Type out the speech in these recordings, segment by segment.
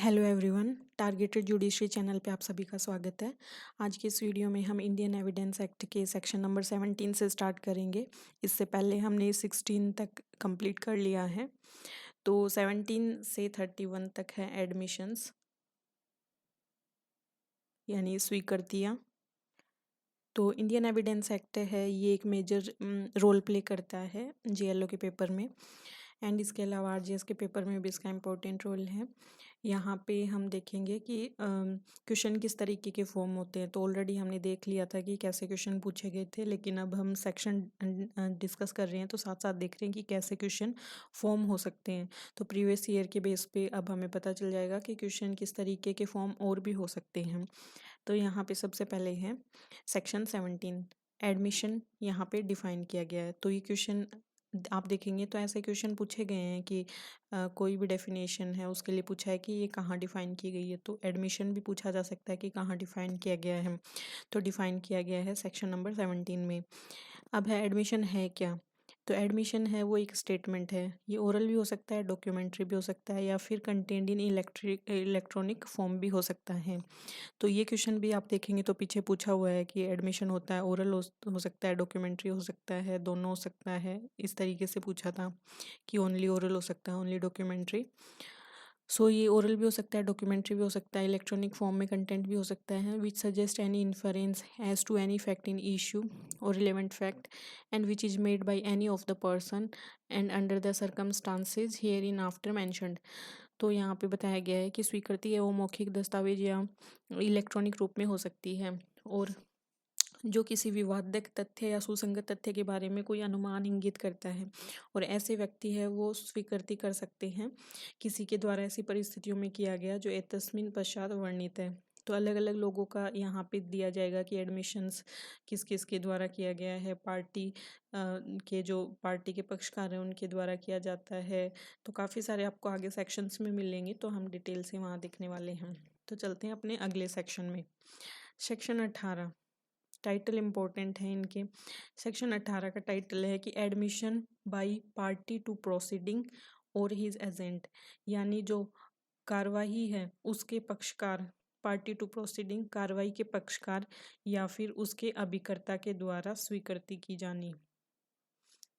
Hello everyone, targeted judiciary channel पे आप सभी का स्वागत है। आज की इस वीडियो में हम इंडियन एविडेंस एक्ट के सेक्शन नंबर 17 से स्टार्ट करेंगे। इससे पहले हमने 16 तक कंप्लीट कर लिया है। तो 17 से 31 तक है एडमिशंस यानी स्वीकृतियाँ। तो इंडियन एविडेंस एक्ट है, ये एक मेजर रोल प्ले करता है जेएलओ के पेपर में, एंड इसके अलावा आरजीएस के पेपर में भी इसका इम्पोर्टेंट रोल है। यहाँ पे हम देखेंगे कि क्वेश्चन किस तरीके के फॉर्म होते हैं। तो ऑलरेडी हमने देख लिया था कि कैसे क्वेश्चन पूछे गए थे, लेकिन अब हम सेक्शन डिस्कस कर रहे हैं तो साथ साथ देख रहे हैं कि कैसे क्वेश्चन फॉर्म हो सकते हैं। तो प्रीवियस ईयर के बेस पे अब हमें पता चल जाएगा कि क्वेश्चन किस तरीके के फॉर्म और भी हो सकते हैं। तो यहाँ पे सबसे पहले है सेक्शन 17 एडमिशन, यहाँ पे डिफाइन किया गया है। तो ये क्वेश्चन आप देखेंगे तो ऐसे क्वेश्चन पूछे गए हैं कि कोई भी डेफिनेशन है उसके लिए पूछा है कि ये कहाँ डिफाइन की गई है। तो एडमिशन भी पूछा जा सकता है कि कहाँ डिफाइन किया गया है। तो डिफाइन किया गया है सेक्शन नंबर 17 में। अब है एडमिशन है क्या। तो एडमिशन है वो एक स्टेटमेंट है, ये ओरल भी हो सकता है, डॉक्यूमेंट्री भी हो सकता है, या फिर कंटेंट इन इलेक्ट्रॉनिक फॉर्म भी हो सकता है। तो ये क्वेश्चन भी आप देखेंगे तो पीछे पूछा हुआ है कि एडमिशन होता है, ओरल हो सकता है, डॉक्यूमेंट्री हो सकता है, दोनों हो सकता है। इस तरीके से पूछा था कि ओनली ओरल हो सकता है, ओनली डॉक्यूमेंट्री। सो ये ओरल भी हो सकता है, डॉक्यूमेंट्री भी हो सकता है, इलेक्ट्रॉनिक फॉर्म में कंटेंट भी हो सकता है, which suggest any inference as to any fact in issue or relevant fact and which is made by any of the person and under the circumstances hereinafter mentioned. तो यहाँ पे बताया गया है कि स्वीकृति है वो मौखिक दस्तावेज या इलेक्ट्रॉनिक रूप में हो सकती है, और जो किसी विवादक तथ्य या सुसंगत तथ्य के बारे में कोई अनुमान इंगित करता है, और ऐसे व्यक्ति है वो स्वीकृति कर सकते हैं किसी के द्वारा ऐसी परिस्थितियों में किया गया जो एतस्मिन पश्चात वर्णित है। तो अलग अलग लोगों का यहाँ पे दिया जाएगा कि एडमिशंस किस किस के द्वारा किया गया है। पार्टी के जो पार्टी के पक्षकार हैं उनके द्वारा किया जाता है। तो काफ़ी सारे आपको आगे सेक्शंस में मिलेंगे, तो हम डिटेल से वहाँ देखने वाले हैं। तो चलते हैं अपने अगले सेक्शन में। सेक्शन 18 टाइटल इम्पोर्टेंट है इनके। सेक्शन 18 का टाइटल है कि admission by party to proceeding और हिज एजेंट, यानी जो कार्रवाई है उसके पक्षकार, पार्टी टू प्रोसीडिंग कार्रवाई के पक्षकार या फिर उसके अभिकर्ता के द्वारा स्वीकृति की जानी।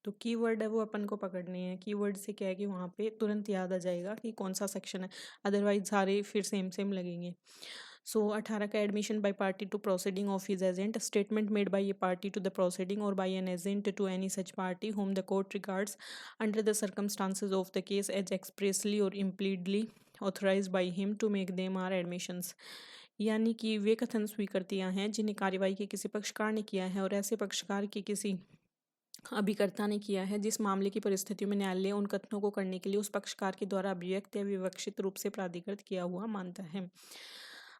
तो कीवर्ड है वो अपन को पकड़ने हैं। कीवर्ड से क्या है कि वहाँ पे तुरंत याद आ जाएगा कि कौन सा सेक्शन है, अदरवाइज सारे फिर सेम सेम लगेंगे। सो 18 का admission by party to proceeding of his agent, statement made by a party to the proceeding or by an agent to any such party whom the court regards under the circumstances of the case as expressly or impliedly authorized by him to make them are admissions, यानी कि वे कथन स्वीकृतियां हैं जिन्हें कार्यवाही के किसी पक्षकार ने किया है और ऐसे पक्षकार के किसी अभिकर्ता ने किया है जिस मामले की परिस्थितियों में न्यायालय उन कथनों को करने के लिए उस पक्षकार के द्वारा अभिव्यक्त या विवक्षित रूप से प्राधिकृत किया हुआ मानता है।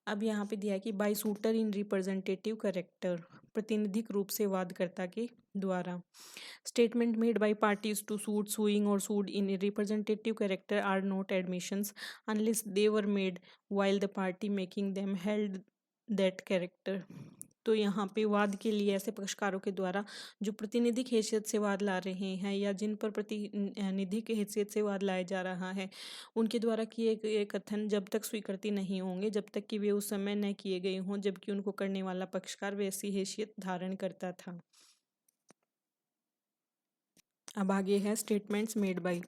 अब यहाँ पे दिया है कि by suitor in representative character, प्रतिनिधिक रूप से वादकर्ता के द्वारा। Statement made by parties to suit suing or sued in representative character are not admissions unless they were made while the party making them held that character. तो यहाँ पे वाद के लिए ऐसे पक्षकारों के द्वारा जो प्रतिनिधिक हैसियत से वाद ला रहे हैं या जिन पर प्रतिनिधिक हैसियत से वाद लाया जा रहा है, उनके द्वारा किए गए कथन जब तक स्वीकृति नहीं होंगे जब तक कि वे उस समय न किए गए हों जबकि उनको करने वाला पक्षकार वैसी हैसियत धारण करता था। अब आगे है स्टेटमेंट्स मेड बाय।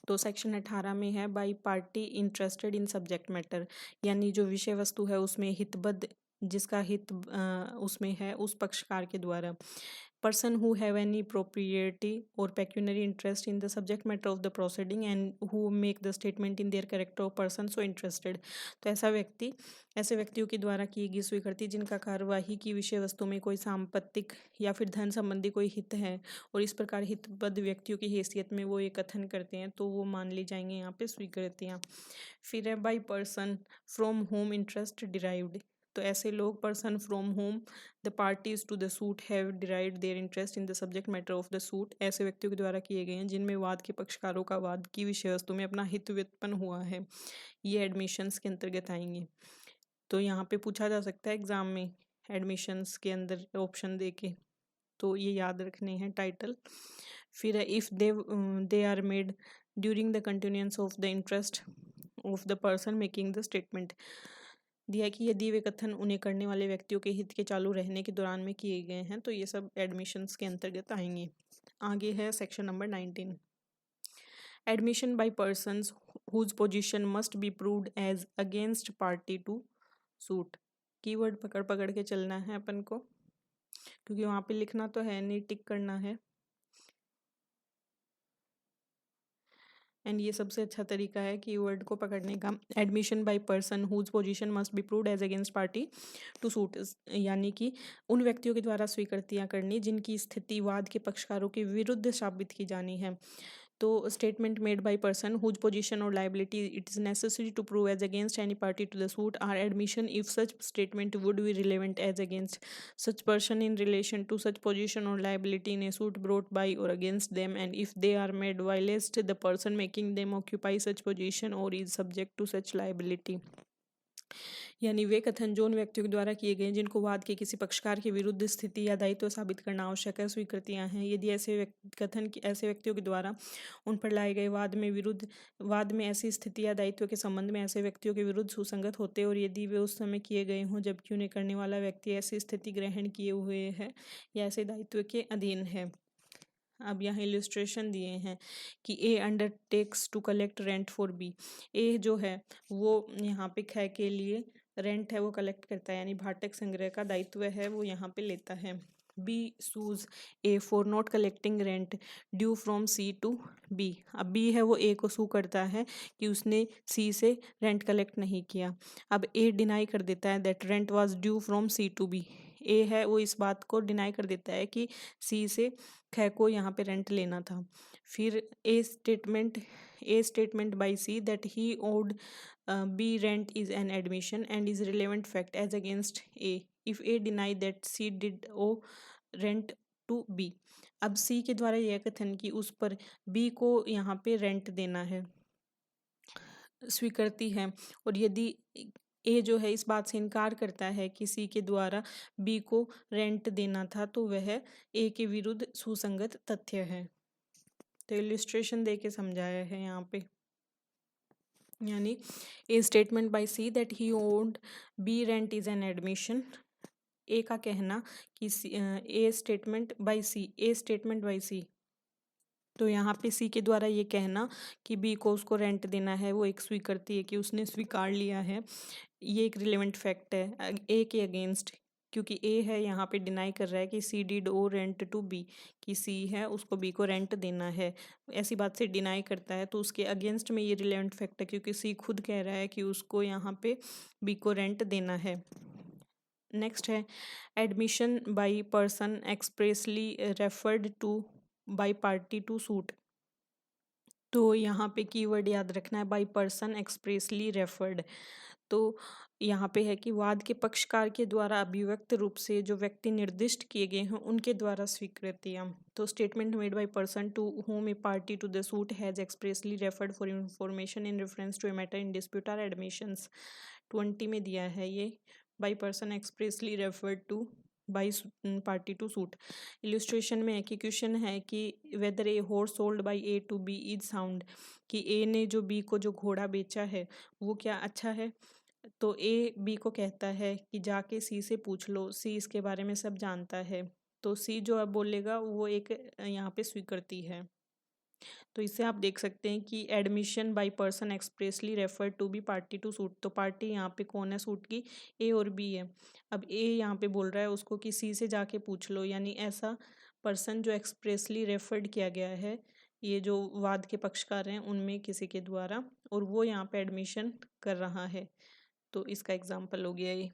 तो सेक्शन 18 में है by party interested in subject matter, यानी जो विषय वस्तु है उसमें हितबद्ध, जिसका हित उसमें है उस पक्षकार के द्वारा। Person who have any propriety or pecuniary interest in the subject matter of the proceeding and who make the statement in their character of person so interested। तो ऐसे व्यक्तियों के द्वारा की गई स्वीकृति जिनका कार्यवाही की विषय वस्तु में कोई सांपत्तिक या फिर धन संबंधी कोई हित है और इस प्रकार हितबद्ध व्यक्तियों की हैसियत में वो ये कथन करते हैं, तो वो मान ली जाएंगे यहाँ पे स्वीकृतियाँ। फिर है by person from home interest derived. तो ऐसे लोग person from home the parties to the suit have derived their interest in the subject matter of the suit, ऐसे व्यक्तियों के द्वारा किए गए हैं जिनमें वाद के पक्षकारों का वाद की विषय वस्तु में अपना हित व्युत्पन्न हुआ है, ये एडमिशंस के अंतर्गत आएंगे। तो यहाँ पे पूछा जा सकता है एग्जाम में एडमिशंस के अंदर ऑप्शन दे के, तो ये याद रखने हैं टाइटल। फिर if they are made during the continuance of the interest of the person making the statement. दिया कि यदि वे कथन उन्हें करने वाले व्यक्तियों के हित के चालू रहने के दौरान में किए गए हैं तो ये सब एडमिशंस के अंतर्गत आएंगे। आगे है section number 19, admission by persons whose position must be proved as against party to suit. Keyword पकड़ पकड़ के चलना है अपन को, क्योंकि वहाँ पे लिखना तो है नहीं, टिक करना है। एंड ये सबसे अच्छा तरीका है कीवर्ड को पकड़ने का। Admission by person whose position must be proved as against party to suit, यानी कि उन व्यक्तियों के द्वारा स्वीकृतियाँ करनी जिनकी स्थिति वाद के पक्षकारों के विरुद्ध साबित की जानी है। तो statement made by person whose position or liability it is necessary to prove as against any party to the suit are admission if such statement would be relevant as against such person in relation to such position or liability in a suit brought by or against them, and if they are made whilst the person making them occupy such position or is subject to such liability। यानी वे कथन जो उन व्यक्तियों के द्वारा किए गए जिनको वाद के किसी पक्षकार के विरुद्ध स्थिति या दायित्व साबित करना आवश्यक है, स्वीकृतियां हैं। यदि ऐसे कथन ऐसे व्यक्तियों के द्वारा उन पर लाए गए वाद में ऐसी स्थिति या दायित्व के संबंध में ऐसे व्यक्तियों के विरुद्ध सुसंगत होते और यदि वे उस समय किए गए हों जबकि उन्हें करने वाला व्यक्ति ऐसी स्थिति ग्रहण किए हुए है या ऐसे दायित्व के अधीन है। अब यहाँ इलिस्ट्रेशन दिए हैं कि A undertakes to collect rent for B. A जो है वो यहाँ पे ख के लिए रेंट है वो कलेक्ट करता है, यानी भाटक संग्रह का दायित्व है वो यहाँ पे लेता है। B sues A for not collecting rent due from C to B. अब बी है वो ए को सू करता है कि उसने सी से रेंट कलेक्ट नहीं किया। अब ए डिनाई कर देता है that rent was due from C to B. A है वो इस बात को डिनाई कर देता है कि सी से ख को यहाँ पे रेंट लेना था। फिर a statement by C that he owed B rent is an admission and is relevant fact as against A if A deny that C did owe rent to B। अब C के द्वारा यह कथन कि उस पर B को यहाँ पे रेंट देना है स्वीकृति है, और यदि A जो है इस बात से इनकार करता है कि C के द्वारा B को रेंट देना था तो वह A के विरुद्ध सुसंगत तथ्य है। तो इलिस्ट्रेशन दे के समझाया है यहाँ पे, यानी a statement by C that he owed B rent is an admission. A का कहना कि ए स्टेटमेंट बाय सी, तो यहाँ पे सी के द्वारा ये कहना कि बी को उसको रेंट देना है वो एक स्वीकृति है कि उसने स्वीकार लिया है। ये एक रिलेवेंट फैक्ट है ए के अगेंस्ट, क्योंकि ए है यहाँ पे डिनाई कर रहा है कि C did owe rent to B, कि सी है उसको बी को रेंट देना है, ऐसी बात से डिनाई करता है तो उसके अगेंस्ट में ये रिलेवेंट फैक्ट है क्योंकि सी खुद कह रहा है कि उसको यहाँ पे बी को रेंट देना है। नेक्स्ट है admission by person expressly referred to by party to suit. तो यहाँ पे कीवर्ड याद रखना है बाय पर्सन एक्सप्रेसली रेफर्ड। तो यहाँ पे है कि वाद के पक्षकार के द्वारा अभिव्यक्त रूप से जो व्यक्ति निर्दिष्ट किए गए हैं उनके द्वारा स्वीकृतियाँ। तो statement made by person to whom a party to the suit has expressly referred for information in reference to a matter in dispute are admissions। 20 में दिया है ये by person expressly referred to by party to suit. Illustration में equation है कि whether a horse sold by A to B is sound, कि A ने जो बी को जो घोड़ा बेचा है वो क्या अच्छा है। तो ए बी को कहता है कि जाके सी से पूछ लो, सी इसके बारे में सब जानता है। तो सी जो अब बोलेगा वो एक यहाँ पे स्वीकृति है। तो इससे आप देख सकते हैं कि admission by person expressly refer to B party to suit. तो पार्टी यहाँ पे कौन है सूट की, ए और बी है। अब ए यहाँ पे बोल रहा है उसको कि सी से जाके पूछ लो, यानी ऐसा पर्सन जो एक्सप्रेसली रेफर्ड किया गया है ये जो वाद के पक्षकार हैं उनमें किसी के द्वारा, और वो यहाँ पे एडमिशन कर रहा है। तो इसका एग्जाम्पल हो गया ये।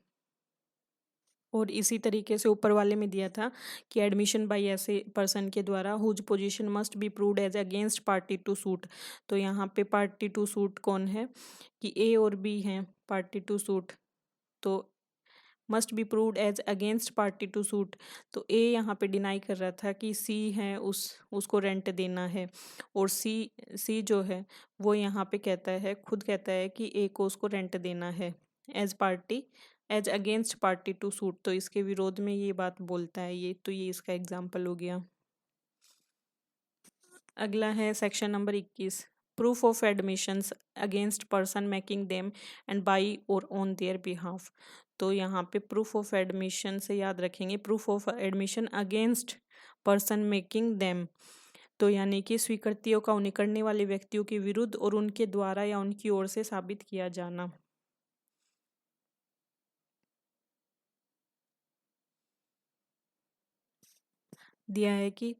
और इसी तरीके से ऊपर वाले में दिया था कि एडमिशन बाय ऐसे पर्सन के द्वारा whose position must be proved as against party to suit. तो यहाँ पे पार्टी टू सूट कौन है कि ए और बी हैं पार्टी टू सूट। तो must be proved as against party to suit, तो ए यहाँ पे डिनाई कर रहा था कि सी है उसको रेंट देना है, और सी जो है वो यहाँ पे खुद कहता है कि ए को उसको रेंट देना है as against party to suit. तो इसके विरोध में ये बात बोलता है ये, तो ये इसका एग्जाम्पल हो गया। अगला है section number 21, proof of admissions against person making them and by or on their behalf। तो यहाँ पे प्रूफ ऑफ एडमिशन से याद रखेंगे proof of admission against person making them, तो यानी कि स्वीकृतियों का उन्हें करने वाले व्यक्तियों के विरुद्ध और उनके द्वारा या उनकी ओर से साबित किया जाना। दिया है कि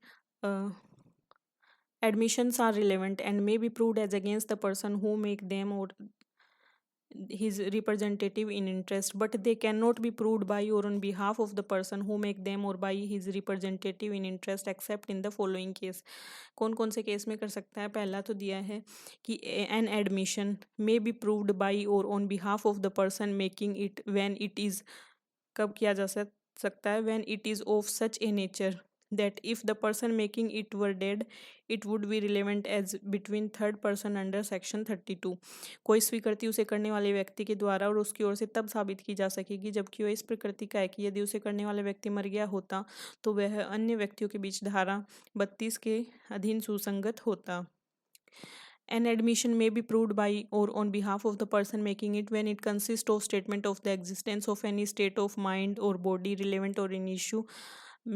admissions are relevant and may be proved as against the person who make them or his representative in interest, but they cannot be proved by or on behalf of the person who make them or by his representative in interest except in the following case। कौन कौन से case में कर सकता है? पहला तो दिया है कि an admission may be proved by or on behalf of the person making it when it is, कब किया जा सकता है? when it is of such a nature that if the person making it were dead it would be relevant as between third person under section 32। कोई स्वीकृति उसे करने वाले व्यक्ति के द्वारा और उसकी ओर से तब साबित की जा सकेगी जबकि वह इस प्रकृति का है कि यदि उसे करने वाला व्यक्ति मर गया होता तो वह अन्य व्यक्तियों के बीच धारा 32 के अधीन सुसंगत होता। An admission may be proved by or on behalf of the person making it when it consists of statement of the existence of any state of mind or body relevant or in issue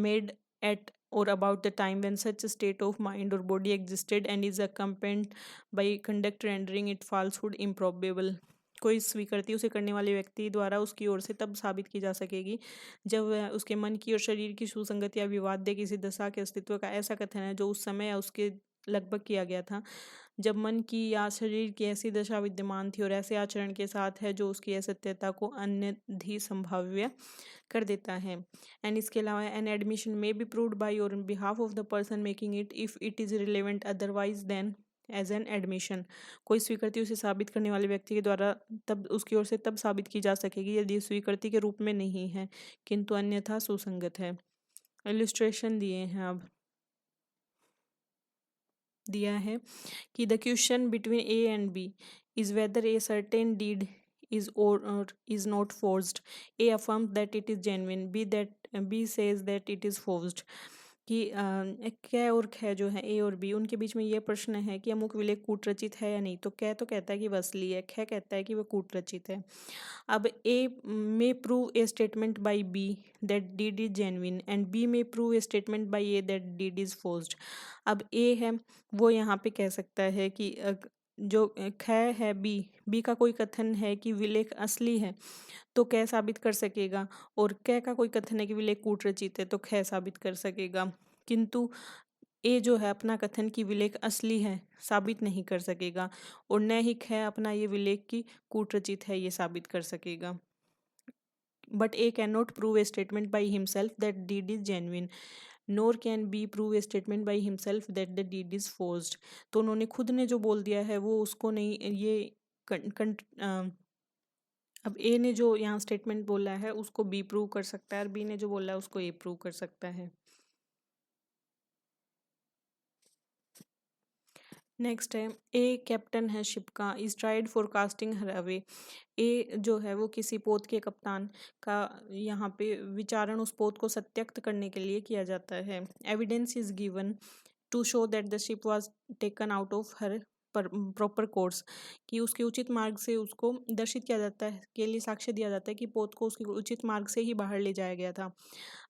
made at or about the time when such a state of mind or body existed and is accompanied by conduct rendering it falsehood improbable। कोई स्वीकृति उसे करने वाले व्यक्ति द्वारा उसकी ओर से तब साबित की जा सकेगी जब वह उसके मन की और शरीर की सुसंगति या विवाद्य किसी दशा के अस्तित्व का ऐसा कथन है जो उस समय या उसके लगभग किया गया था जब मन की या शरीर की ऐसी दशा विद्यमान थी और ऐसे आचरण के साथ है जो उसकी असत्यता को अन्यधि संभाव्य कर देता है। एंड इसके अलावा एन एडमिशन में बी प्रूव्ड बाय और on behalf of the person making it if it is relevant otherwise then as an admission. कोई स्वीकृति उसे साबित करने वाले व्यक्ति के द्वारा तब उसकी ओर से तब साबित की जा सकेगी यदि स्वीकृति के रूप में नहीं है किंतु अन्यथा सुसंगत है। इलस्ट्रेशन दिए हैं। अब दिया है कि the question between A and B is whether a certain deed is or is not forced। A affirms that it is genuine, B says that it is forced। कि कै और ख जो है ए और बी उनके बीच में ये प्रश्न है कि अमुक विलेख कूटरचित है या नहीं, तो कै तो कहता है कि वह असली है, ख कहता है कि वह कूटरचित है। अब A may prove a statement by B that deed is genuine and B may prove a statement by A that deed is forged. अब ए है वो यहाँ पे कह सकता है कि जो ख है बी का कोई कथन है कि विलेख असली है तो कै साबित कर सकेगा, और कै का कोई कथन है कि विलेख कूटरचित है तो ख साबित कर सकेगा, किंतु ए जो है अपना कथन कि विलेख असली है साबित नहीं कर सकेगा और न ही ख अपना ये विलेख की कूटरचित है ये साबित कर सकेगा। But A can not prove a statement by himself that deed is genuine nor can B prove a statement by himself that the deed is forged. तो उन्होंने खुद ने जो बोल दिया है वो उसको नहीं ये अब ए ने जो यहाँ स्टेटमेंट बोला है उसको बी प्रूव कर सकता है और बी ने जो बोला है उसको ए प्रूव कर सकता है। नेक्स्ट है ए कैप्टन है शिप का is tried for casting her away. A जो है वो किसी पोत के कप्तान का यहाँ पे विचारण उस पोत को सत्यक्त करने के लिए किया जाता है। Evidence is given to show that the ship was taken out of her proper course, कि उसके उचित मार्ग से उसको दर्शित किया जाता है के लिए साक्ष्य दिया जाता है कि पोत को उसके उचित मार्ग से ही बाहर ले जाया गया था।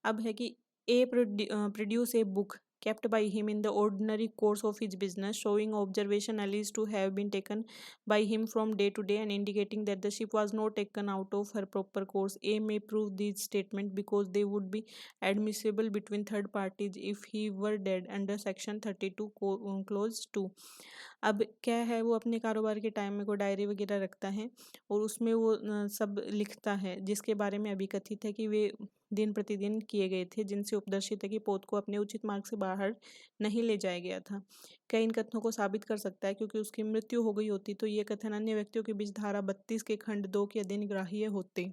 अब है कि A produce a book kept by him in the ordinary course of his business, showing observation alleged to have been taken by him from day to day and indicating that the ship was not taken out of her proper course। A may prove these statements because they would be admissible between third parties if he were dead under section 32 clause 2। अब क्या है वो अपने कारोबार के time में कोई diary वगैरह रखता है और उसमें वो सब लिखता है जिसके बारे में अभी कथित है कि वे दिन प्रतिदिन किए गए थे जिनसे उपदर्शित है कि पोत को अपने उचित मार्ग से बाहर नहीं ले जाया गया था। क्या इन कथनों को साबित कर सकता है क्योंकि उसकी मृत्यु हो गई होती तो ये कथन अन्य व्यक्तियों के बीच धारा 32 के खंड 2 के अधीन ग्राह्य होते।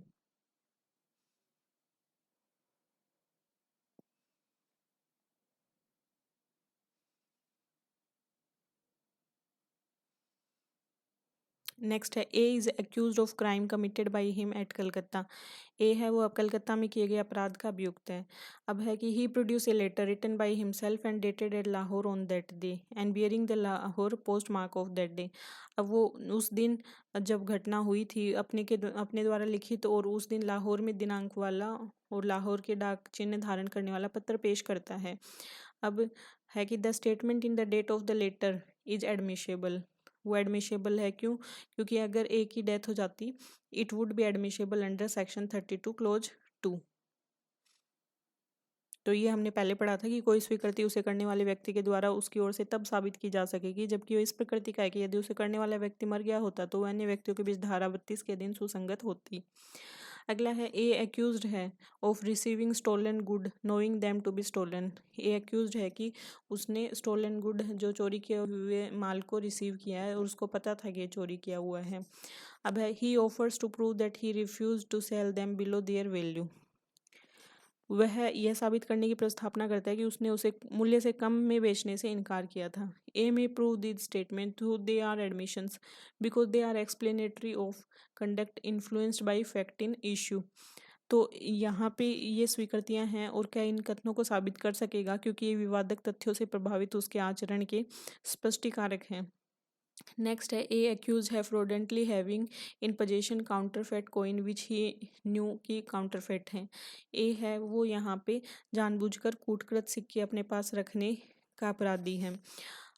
नेक्स्ट है A is accused of crime committed by him at Calcutta. A है वो अब कलकत्ता में किए गए अपराध का अभियुक्त है। अब है कि he produce a letter written by himself and dated at Lahore on that day and bearing the Lahore post mark of that day. अब वो उस दिन जब घटना हुई थी अपने द्वारा लिखित और उस दिन लाहौर में दिनांक वाला और लाहौर के डाक चिन्ह धारण करने वाला पत्र पेश करता है। अब है कि the statement in the date of the letter is admissible. वो एडमिशेबल है क्यों? क्योंकि अगर ए की डेथ हो जाती it would be admissible under section 32 clause 2। तो ये हमने पहले पढ़ा था कि कोई स्वीकृति उसे करने वाले व्यक्ति के द्वारा उसकी ओर से तब साबित की जा सकेगी जबकि वो इस प्रकृति का है कि यदि उसे करने वाला व्यक्ति मर गया होता तो वह अन्य व्यक्तियों के बीच धारा 32 के अधीन सुसंगत होती। अगला है ए एक्यूज्ड है of receiving stolen good knowing them to be stolen. A accused है कि उसने स्टोलन गुड जो चोरी किए हुए माल को रिसीव किया है और उसको पता था कि ये चोरी किया हुआ है। अब है he offers to prove that he refuse to sell them below their value. वह यह साबित करने की प्रस्तावना करता है कि उसने उसे मूल्य से कम में बेचने से इनकार किया था। A may prove this statement through they are admissions because they are explanatory of conduct influenced by fact in issue. तो यहाँ पे ये स्वीकृतियाँ हैं और क्या इन कथनों को साबित कर सकेगा क्योंकि ये विवादक तथ्यों से प्रभावित उसके आचरण के स्पष्टीकारक हैं। नेक्स्ट है ए एक्यूज है fraudulently having in possession counterfeit coin which he knew की काउंटरफेट है। ए है वो यहाँ पे जानबूझकर कूटकृत सिक्के अपने पास रखने का अपराधी है।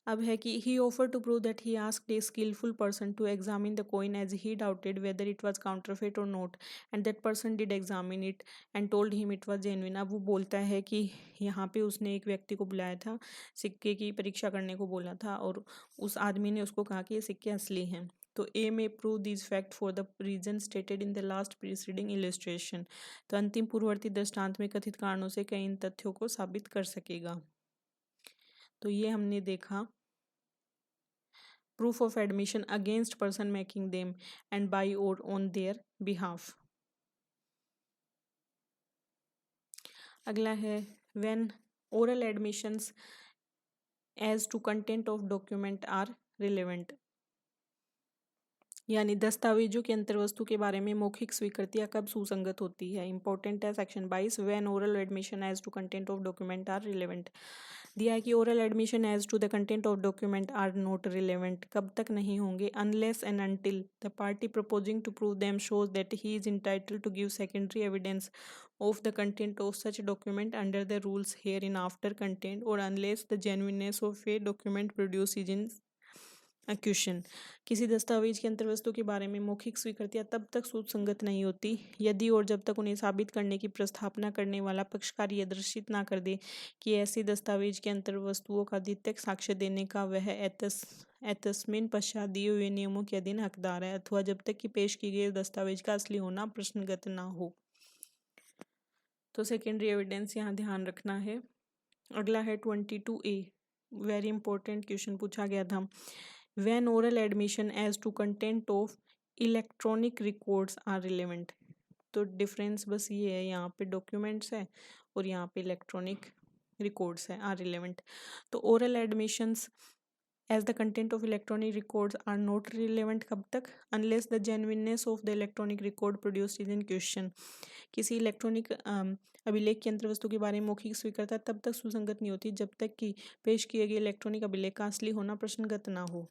अब है कि he offer to prove that he asked a skilful person to examine the coin as he doubted whether it was counterfeit or not and that person did examine it and told him it was genuine. अब वो बोलता है कि यहाँ पे उसने एक व्यक्ति को बुलाया था, सिक्के की परीक्षा करने को बोला था और उस आदमी ने उसको कहा कि ये सिक्के असली हैं। तो A may prove this fact for the reason stated in the last preceding illustration. तो अंतिम पूर्ववर्ती दृष्टांत में कथित कारणों से कई इन तथ्यों को साबित कर सकेगा। तो ये हमने देखा proof of admission against person making them and by or on their behalf। अगला है when oral admissions as to content of document are relevant। यानी दस्तावेजों के अंतर्वस्तु के बारे में मौखिक स्वीकृतियां कब सुसंगत होती है। इंपॉर्टेंट है section 22 when oral admission as to content of document are relevant. दिया है कि oral admission as to the content of document are not relevant कब तक नहीं होंगे unless and until the party proposing to prove them shows that he is entitled to give secondary evidence of the content of such document under the rules herein after contained or unless the genuineness of a document produced is in question. किसी दस्तावेज के अंतर्वस्तु के बारे में मौखिक स्वीकृतियां तब तक सुसंगत नहीं होती यदि और जब तक उन्हें साबित करने की प्रस्तावना करने वाला पक्षकार यह दर्शित ना कर दे कि ऐसे दस्तावेज के अंतर्वस्तुओं का द्वितीयक साक्ष्य देने का वह एतस्मिन पश्चात दिए हुए नियमों के अधीन हकदार है अथवा जब तक कि पेश की गई दस्तावेज का असली होना प्रश्नगत ना हो। तो सेकेंडरी एविडेंस यहाँ ध्यान रखना है। अगला है 22A वेरी इंपॉर्टेंट क्वेश्चन पूछा गया था when oral admission as to content of electronic records are relevant। तो डिफरेंस बस ये है यहाँ पे डॉक्यूमेंट्स है और यहाँ पे इलेक्ट्रॉनिक रिकॉर्ड्स है आर रिलेवेंट। तो oral admissions as the content of electronic records are not relevant कब तक unless the genuineness of the electronic record produced is in question. किसी इलेक्ट्रॉनिक अभिलेख की अंतर्वस्तु के बारे में मौखिक स्वीकृति तब तक सुसंगत नहीं होती जब तक कि पेश किए गए इलेक्ट्रॉनिक अभिलेख का असली होना प्रश्नगत ना हो।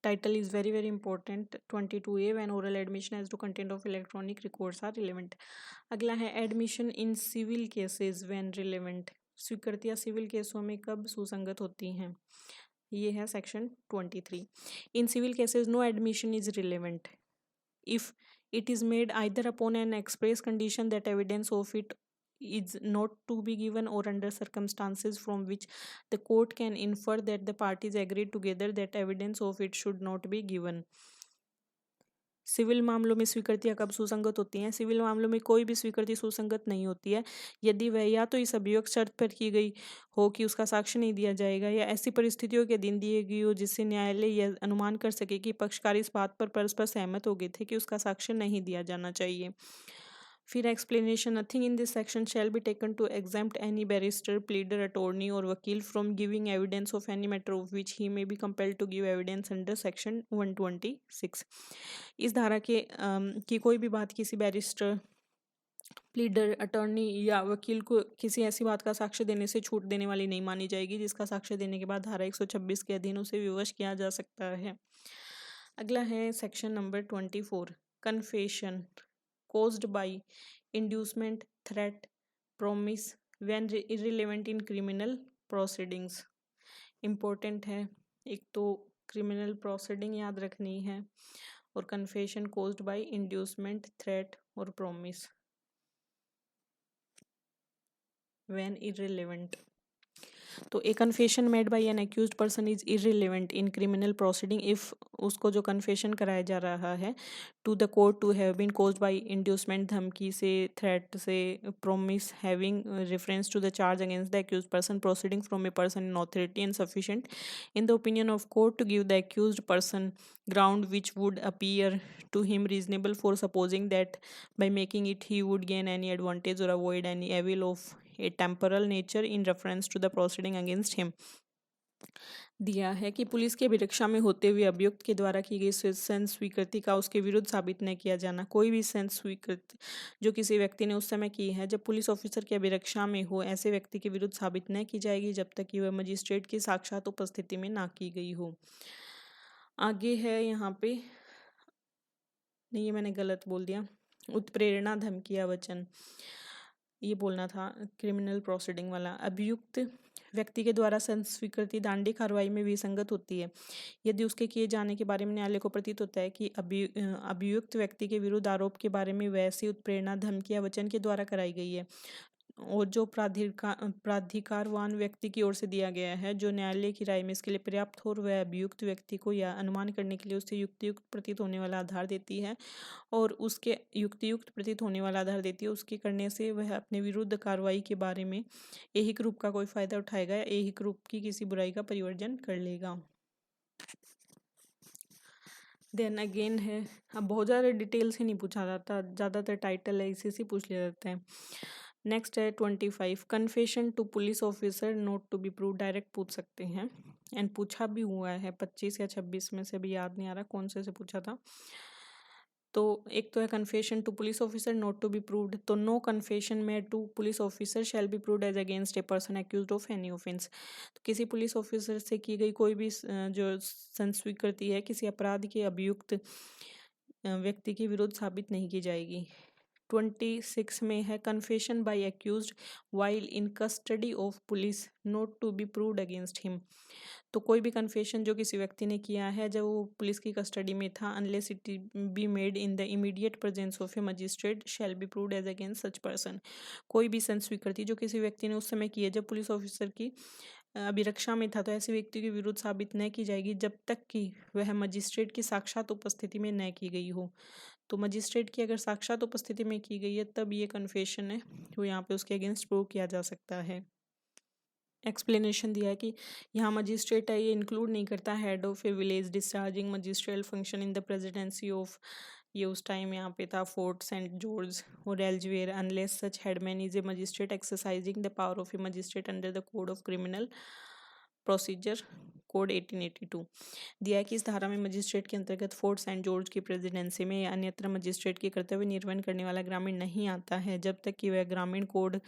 Title is very very important 22A when oral admission as to content of electronic records are relevant। अगला है admission in civil cases when relevant। स्वीकृतियाँ सिविल केसों में कब सुसंगत होती हैं। ये है section 23। In civil cases no admission is relevant if it is made either upon an express condition that evidence of it is not to be given or under circumstances from which the court can infer that the parties agreed together that evidence of it should not be given। Civil मामलों में स्वीकृतियां कब सुसंगत होती हैं। Civil मामलों में कोई भी स्वीकृति सुसंगत नहीं होती है यदि वह या तो इस अभियोग शर्त पर की गई हो कि उसका साक्ष्य नहीं दिया जाएगा या ऐसी परिस्थितियों के अधीन दी गई हो जिससे न्यायालय यह अनुमान कर सके कि पक्षकार इस बात पर परस्पर सहमत हो गए थे कि उसका साक्ष्य नहीं दिया जाना चाहिए। फिर explanation, nothing in this section shall be taken to exempt any barrister, pleader, attorney और वकील from giving evidence of any matter of which he may be compelled to give evidence under section 126। इस धारा के की कोई भी बात किसी बैरिस्टर, प्लीडर, अटॉर्नी या वकील को किसी ऐसी बात का साक्ष्य देने से छूट देने वाली नहीं मानी जाएगी जिसका साक्ष्य देने के बाद धारा 126 के अधीन उसे विवश किया जा सकता है। अगला है section number 24, confession caused by inducement, threat, promise when irrelevant in criminal proceedings। Important है, एक तो क्रिमिनल प्रोसीडिंग याद रखनी है और confession caused by inducement, threat और promise when irrelevant। तो a confession made by an accused person is irrelevant in criminal proceeding if उसको जो कन्फेशन कराया जा रहा है to the court to have been caused by inducement, धमकी से, थ्रेट से, promise having reference to the charge against the accused person proceeding from a person in authority and sufficient in the opinion of court to give the accused person ground which would appear to him reasonable for supposing that by making it he would gain any advantage or avoid any evil of a temporal nature in reference to the proceeding against him। दिया है कि police की अभिरक्षा में होते हुए अभियुक्त के द्वारा की गई सेंस स्वीकृति का उसके विरुद्ध साबित न किया जाना। कोई भी सेंस स्वीकृति जो किसी व्यक्ति ने उस समय की है जब पुलिस ऑफिसर की अभिरक्षा में हो, ऐसे व्यक्ति के विरुद्ध साबित न की जाएगी जब तक कि वह मजिस्ट्रेट की साक्षात उपस्थिति में ना की गई हो। आगे है यहाँ पे, नहीं ये मैंने गलत बोल दिया, उत्प्रेरणा, धमकी या वचन, ये बोलना था क्रिमिनल प्रोसीडिंग वाला। अभियुक्त व्यक्ति के द्वारा स्वीकृति दंडी कार्रवाई में विसंगत होती है यदि उसके किए जाने के बारे में न्यायालय को प्रतीत होता है कि अभियुक्त व्यक्ति के विरुद्ध आरोप के बारे में वैसी उत्प्रेरणा, धमकी या वचन के द्वारा कराई गई है और जो प्राधिकारवान व्यक्ति की ओर से दिया गया है जो न्यायालय की राय में इसके लिए पर्याप्त हो और वह अभियुक्त व्यक्ति को यह अनुमान करने के लिए उससे युक्तियुक्त प्रतीत होने वाला आधार देती है और उसके युक्तियुक्त प्रतीत होने वाला आधार देती है, उसके करने से वह अपने विरुद्ध कार्रवाई के बारे में ऐहिक रूप का कोई फायदा उठाएगा या ऐहिक रूप की किसी बुराई का परिवर्जन कर लेगा। देन अगेन है, अब बहुत ज़्यादा डिटेल से नहीं पूछा जाता, ज़्यादातर टाइटल है इसी से पूछ लिया जाता है। नेक्स्ट है 25, confession to police officer not to be prove, direct पूछ सकते हैं एंड पूछा भी हुआ है 25 या 26 में से, भी याद नहीं आ रहा कौन से पूछा था। तो एक तो है confession to police officer not to be proved, तो no confession made to police officer shall be proved as against a person accused of any offence. तो किसी पुलिस ऑफिसर से की गई कोई भी जो संस्वीकृति है किसी अपराध के अभियुक्त व्यक्ति के विरुद्ध साबित नहीं की जाएगी। 26 में है confession by accused while in custody of police not to be proved against him. तो कोई भी कन्फेशन जो किसी व्यक्ति ने किया है जब वो पुलिस की कस्टडी में था, unless it be made in the immediate presence of a magistrate shall be proved as against such person. कोई भी संस्वीकृति जो किसी व्यक्ति ने उस समय की है जब पुलिस ऑफिसर की अभिरक्षा में था, तो ऐसे व्यक्ति के विरुद्ध साबित न की जाएगी जब तक कि वह मजिस्ट्रेट की साक्षात उपस्थिति में न की गई हो। तो मजिस्ट्रेट की अगर साक्षात उपस्थिति में की गई है तब ये कन्फेशन है वो यहाँ पे उसके अगेंस्ट प्रूव किया जा सकता है। एक्सप्लेनेशन दिया है कि यहाँ मजिस्ट्रेट है ये इंक्लूड नहीं करता head of A village discharging magisterial function in the presidency of, ये उस टाइम यहाँ पे था fort St George or elsewhere, unless such headman is a magistrate exercising the power of a magistrate under the code of criminal procedure code 1882। दिया है कि इस धारा में मजिस्ट्रेट के अंतर्गत फोर्ट सेंट जॉर्ज की प्रेसिडेंसी में या अन्यत्र मजिस्ट्रेट के कर्तव्य निर्वहन करने वाला ग्रामीण नहीं आता है जब तक कि वह ग्रामीण कोड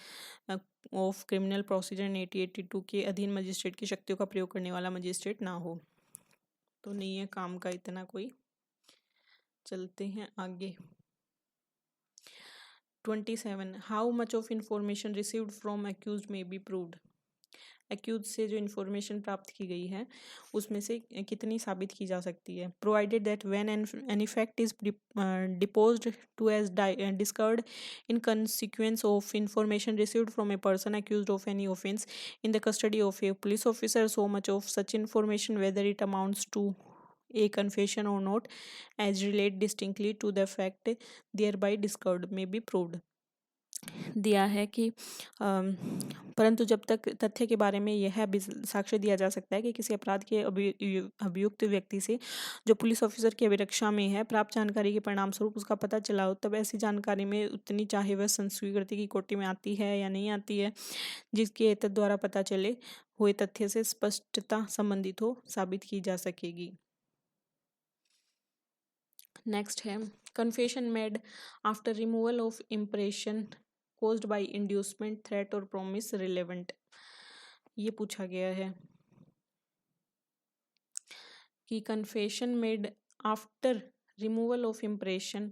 ऑफ क्रिमिनल प्रोसीजर 1882 के अधीन मजिस्ट्रेट की शक्तियों का प्रयोग करने वाला मजिस्ट्रेट ना हो। तो नहीं है काम का इतना कोई। चलते हैं आगे। 27, how much of information received from accused may be proved. Accused से जो इन्फॉर्मेशन प्राप्त की गई है उसमें से कितनी साबित की जा सकती है। Provided that when an effect is deposed to as discovered in consequence of information received from a person accused of any offence in the custody of a police officer, so much of such information whether it amounts to a confession or not as relate distinctly to the fact thereby discovered may be proved। दिया है कि परंतु जब तक तथ्य के बारे में यह साक्ष्य दिया जा सकता है कि किसी अपराध के अभियुक्त व्यक्ति से जो पुलिस ऑफिसर की अभिरक्षा में है प्राप्त जानकारी के परिणाम स्वरूप उसका पता चला हो, तब ऐसी जानकारी में उतनी चाहे वह संस्वीकृति की कोटि में आती है या नहीं आती है, जिसके एतद द्वारा पता चले हुए तथ्य से स्पष्टता संबंधित हो, साबित की जा सकेगी। नेक्स्ट है confession made after removal of impression caused by inducement, threat और promise relevant। ये पूछा गया है कि confession made after removal of impression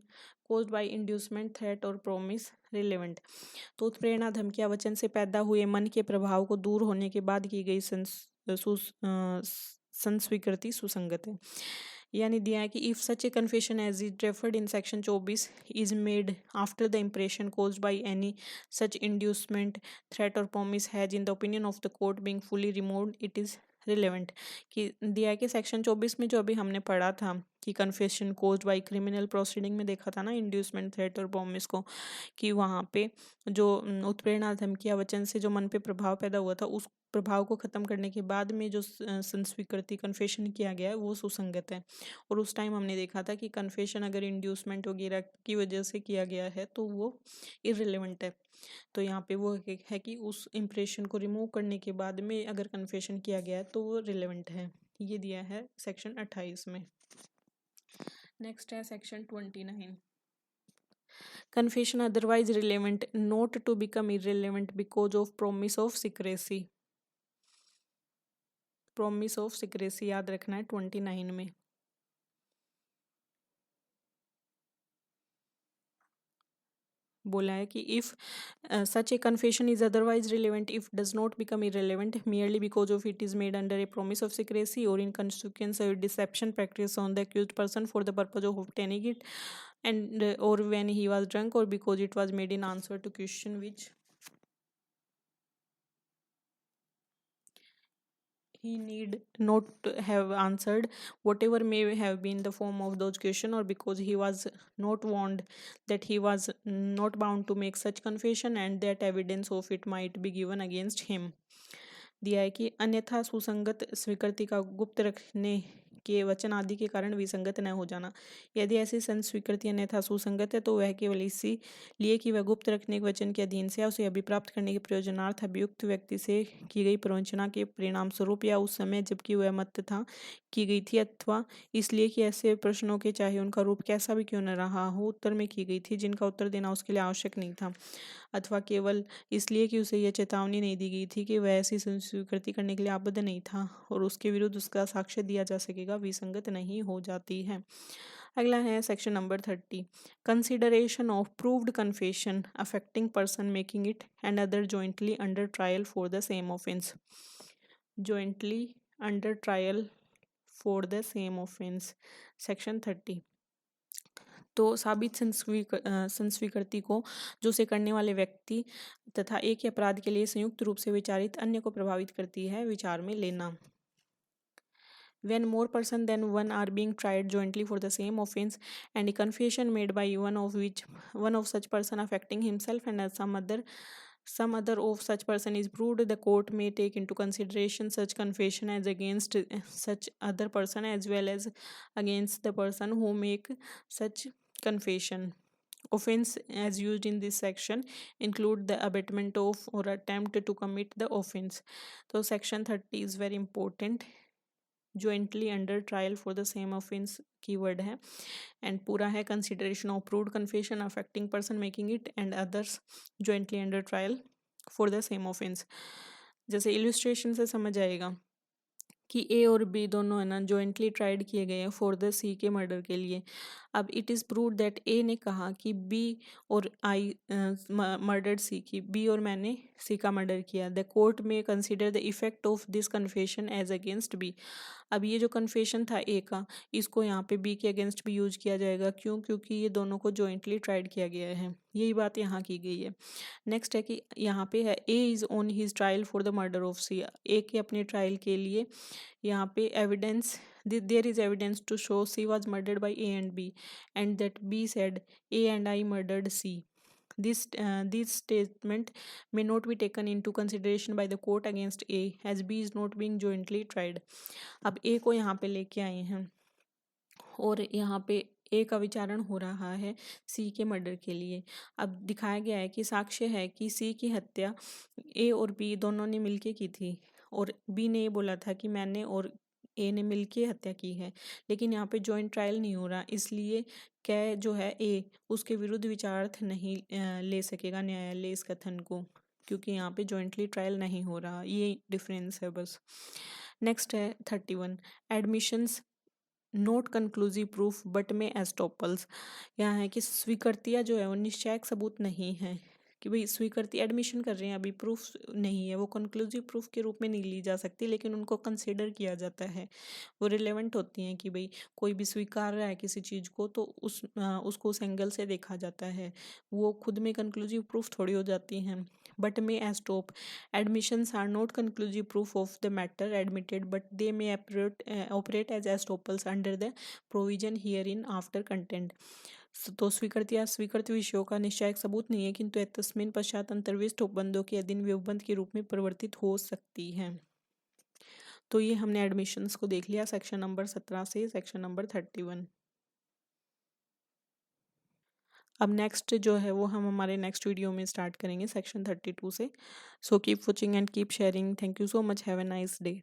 caused by inducement, threat और promise relevant। तो उत्प्रेरणा, धमकियां, वचन से पैदा हुए मन के प्रभाव को दूर होने के बाद की गई संस्वीकृति सुसंगत है। यानी दिया है कि if such a confession as is referred in section 24 is made after the impression caused by any such inducement, threat or promise has in the opinion of the court being fully removed, it is relevant. कि दिया है कि section 24 में जो अभी हमने पढ़ा था कि confession caused by criminal proceeding में देखा था ना इंड्यूसमेंट, थ्रेट और प्रॉमिस को, कि वहाँ पे जो उत्प्रेरणा, धमकियां, वचन से जो मन पे प्रभाव पैदा हुआ था उस प्रभाव को खत्म करने के बाद में जो संस्वीकृति कन्फेशन किया गया है वो सुसंगत है। और उस टाइम हमने देखा था कि कन्फेशन अगर इंड्यूसमेंट वगैरह की वजह से किया गया है तो वो इररिलेवेंट है। तो यहाँ पे वो है कि उस इम्प्रेशन को रिमूव करने के बाद में अगर कन्फेशन किया गया है तो वो रिलेवेंट है। ये दिया है सेक्शन 28 में। नेक्स्ट है section 29। Confession otherwise relevant not to become irrelevant because of promise of secrecy। promise of secrecy याद रखना है 29 में। बोला है कि if such a confession is otherwise relevant if does not become irrelevant merely because of it is made under a promise of secrecy or in consequence of deception practiced on the accused person for the purpose of obtaining it, and or when he was drunk, or because it was made in answer to question which he need not have answered, whatever may have been the form of those questions, or because he was not warned that he was not bound to make such confession and that evidence of it might be given against him। दिया है कि अन्यथा सुसंगत स्वीकृति का गुप्त रखने के वचन आदि के कारण विसंगत न हो जाना। यदि ऐसी स्वीकृति अन्यथा सुसंगत है तो वह केवल इसी लिए कि वह गुप्त रखने के वचन के अधीन से उसे अभिप्राप्त करने के प्रयोजनार्थ अभियुक्त व्यक्ति से की गई प्रवंचना के परिणाम स्वरूप या उस समय जबकि वह मत था की गई थी, अथवा इसलिए कि ऐसे प्रश्नों के चाहे उनका रूप कैसा भी क्यों न रहा हो उत्तर में की गई थी जिनका उत्तर देना उसके लिए आवश्यक नहीं था, अथवा केवल इसलिए कि उसे यह चेतावनी नहीं दी गई थी कि वह ऐसी स्वीकृति करने के लिए आबद्ध नहीं था और उसके विरुद्ध उसका साक्ष्य दिया जा सकेगा, विसंगत नहीं हो जाती है। अगला है section number 30। Consideration of proved confession affecting person making it and other jointly under trial for the same offence. Jointly under trial for the same offence section 30। तो साबित संस्वीकृति को जो से करने वाले व्यक्ति तथा एक ही अपराध के लिए संयुक्त रूप से विचारित अन्य को प्रभावित करती है, विचार में लेना। When more person than one are being tried jointly for the same offense and a confession made by one of such person affecting himself and some other of such person is proved, the court may take into consideration such confession as against such other person as well as against the person who make such confession। Offense as used in this section include the abetment of or attempt to commit the offense। तो section 30 is very important। jointly under trial for the same offense keyword है and पूरा है consideration of proved confession affecting person making it and others jointly under trial for the same offence. जैसे illustration से समझ आएगा कि ए और B दोनों है ना जॉइंटली ट्राइड किए गए हैं फॉर द सी के मर्डर के लिए। अब इट इज़ प्रूव्ड दैट ए ने कहा कि बी और आई मर्डर्ड सी, की बी और मैंने सी का मर्डर किया। The court may consider the effect of this confession as against B. अब ये जो कन्फेशन था ए का, इसको यहाँ पे बी के अगेंस्ट भी यूज किया जाएगा। क्यों? क्योंकि ये दोनों को जॉइंटली ट्राइड किया गया है, यही बात यहाँ की गई है। नेक्स्ट है कि यहाँ पे है A is on his trial for the murder of C. A के अपने ट्रायल के लिए यहाँ पे evidence, there is evidence to show C was murdered by A and B and that B said A and I murdered C. This statement may not be taken into consideration by the court against A as B is not being jointly tried. अब A को यहाँ पे लेके आए हैं और यहाँ पे ए का विचारण हो रहा है सी के मर्डर के लिए। अब दिखाया गया है कि साक्ष्य है कि सी की हत्या ए और बी दोनों ने मिलके की थी और बी ने ये बोला था कि मैंने और ए ने मिलके हत्या की है, लेकिन यहाँ पे जॉइंट ट्रायल नहीं हो रहा, इसलिए कै जो है ए उसके विरुद्ध विचारार्थ नहीं ले सकेगा न्यायालय इस कथन को, क्योंकि यहाँ पे जॉइंटली ट्रायल नहीं हो रहा। ये डिफरेंस है बस। नेक्स्ट है 31 admissions note conclusive proof but में एस्टॉपल्स। यहाँ है कि स्वीकृतियाँ जो है वो निश्चायक सबूत नहीं है कि भाई स्वीकृति एडमिशन कर रहे हैं, अभी प्रूफ नहीं है, वो कंक्लूसिव प्रूफ के रूप में नहीं ली जा सकती, लेकिन उनको कंसिडर किया जाता है, वो रिलेवेंट होती हैं कि भाई कोई भी स्वीकार रहा है किसी चीज़ को तो उसको उस एंगल से देखा जाता है, वो खुद में कंक्लूसिव प्रूफ थोड़ी हो जाती हैं। But may stop admissions are not conclusive proof of the matter admitted but they may operate as estoppels under the provision herein after content। तो स्वीकृत या स्वीकृत विषयों का निश्चायक सबूत नहीं है, किंतु तस्मिन पश्चात अंतर्विष्ट उपबंधों के अधीन विबंध के रूप में परिवर्तित हो सकती है। तो ये हमने एडमिशंस को देख लिया सेक्शन नंबर 17 से सेक्शन नंबर 31। अब नेक्स्ट जो है वो हम हमारे नेक्स्ट वीडियो में स्टार्ट करेंगे सेक्शन 32 से। So keep watching and keep sharing. Thank you so much. Have a nice day.